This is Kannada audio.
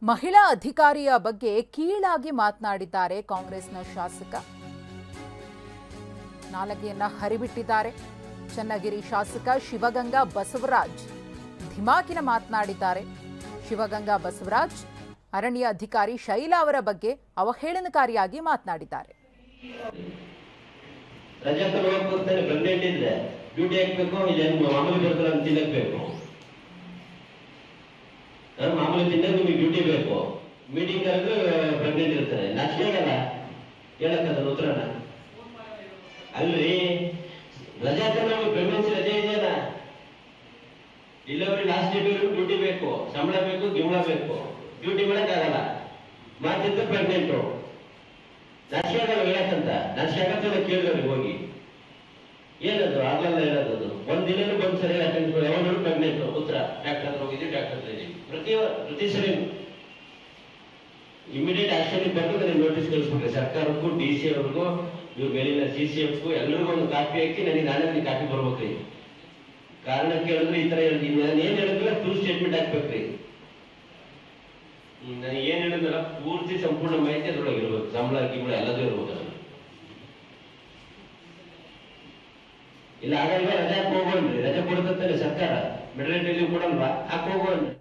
ಮಹಿಳಾ ಅಧಿಕಾರಿಯ ಬಗ್ಗೆ ಕೀಳಾಗಿ ಮಾತನಾಡಿದ್ದಾರೆ ಕಾಂಗ್ರೆಸ್ನ ಶಾಸಕ. ನಾಲಗೆಯನ್ನ ಹರಿಬಿಟ್ಟಿದ್ದಾರೆ. ಚನ್ನಗಿರಿ ಶಾಸಕ ಶಿವಗಂಗಾ ಬಸವರಾಜ್ ಧಿಮಾಕಿನ ಮಾತನಾಡಿದ್ದಾರೆ. ಶಿವಗಂಗಾ ಬಸವರಾಜ್ ಅರಣ್ಯ ಅಧಿಕಾರಿ ಶೈಲಾ ಅವರ ಬಗ್ಗೆ ಅವಹೇಳನಕಾರಿಯಾಗಿ ಮಾತನಾಡಿದ್ದಾರೆ. ಮಾಮೂಲಿ ತಿನ್ನೋದು ನಿಮಗೆ ಡ್ಯೂಟಿ ಬೇಕು. ಮೀಟಿಂಗ್ ಕರೆದ್ರೆ ಪ್ರೆಗ್ನೆಂಟ್ ಇರ್ತಾರೆ. ನಾಚಿಕೆ ಆಗಲ್ಲ ಹೇಳಕ್ಕದ ಉತ್ತರನ ಅಲ್ರಿ. ರಜಾ ಪ್ರೆಗ್ನೆನ್ಸಿ ರಜೆ ಇದೆಯಲ್ಲ, ಡಿಲಿವರಿ ಲಾಸ್ಟ್ ಡೇಟ್ ಡ್ಯೂಟಿ ಬೇಕು, ಸಂಬಳ ಬೇಕು, ಗಿಂಬಳ ಬೇಕು, ಡ್ಯೂಟಿ ಮಾಡಕ್ ಆಗಲ್ಲ. ಮಾಡ್ತಿದ್ದ ಪ್ರೆಗ್ನೆಂಟು ನಾಚಿಕೆ ಆಗಲ್ಲ ಹೇಳಕ್ಕಂತ. ನಾಚಿಕೆ ಆಗತ್ತಲ್ಲ ಕೇಳಿದ್ರಿ ಹೋಗಿ ಏನದು ಆಗಲ್ಲ ಹೇಳೋದು. ಒಂದ್ ದಿನನೂ ಬಂದ್ ಸರಿ ಯಾವಾಗ ಪ್ರೆಗ್ನೆಂಟ್ ಉತ್ತರ ಡಾಕ್ಟರ್ ಹೋಗಿದ್ವಿ, ಡಾಕ್ಟರ್ ಪ್ರತಿ ಸರಿ ಇಮಿಡಿಯೇಟ್ ಆಕ್ಷನ್ ಬಂದು ನೋಟಿಸ್ ಕಳಿಸ್ಬಿಟ್ರೆ ಸರ್ಕಾರಕ್ಕೂ, ಡಿ ಸಿ ಅವ್ರಿಗೂ, ಇವ್ರ ಮೇಲಿನ CCFಗೂ ಎಲ್ಲರಿಗೂ ಒಂದು ಕಾಪಿ ಹಾಕಿ ನನಗೆ ನಾಳೆ ಕಾಪಿ ಬರ್ಬೇಕ್ರಿ. ಕಾರಣ ಕೇಳಿದ್ರೆ ಈ ತರ ನಾನು ಏನ್ ಹೇಳಿದ್ರೆ ಟ್ರೂ ಸ್ಟೇಟ್ಮೆಂಟ್ ಹಾಕ್ಬೇಕ್ರಿ. ನನಗೆ ಏನ್ ಹೇಳಿದ್ರ ಪೂರ್ತಿ ಸಂಪೂರ್ಣ ಮಾಹಿತಿ ಅದ್ರೊಳಗೆ ಇರ್ಬೇಕು. ಸಂಬಳ ಗಿಂಬಳ ಎಲ್ಲದೂ ಇರ್ಬೇಕು. ಇಲ್ಲ ಆಗಲ್ವಾ ರಜಾ ಹೋಗೋಣ್ರಿ. ರಜೆ ಕೊಡ್ತಂತಾನೆ ಸರ್ಕಾರ, ಮೆಟರ್ನಿಟಿ ಲೀವ್ ಕೊಡಲ್ವಾ, ಹಾಕಿ ಹೋಗೋಣ್ರಿ.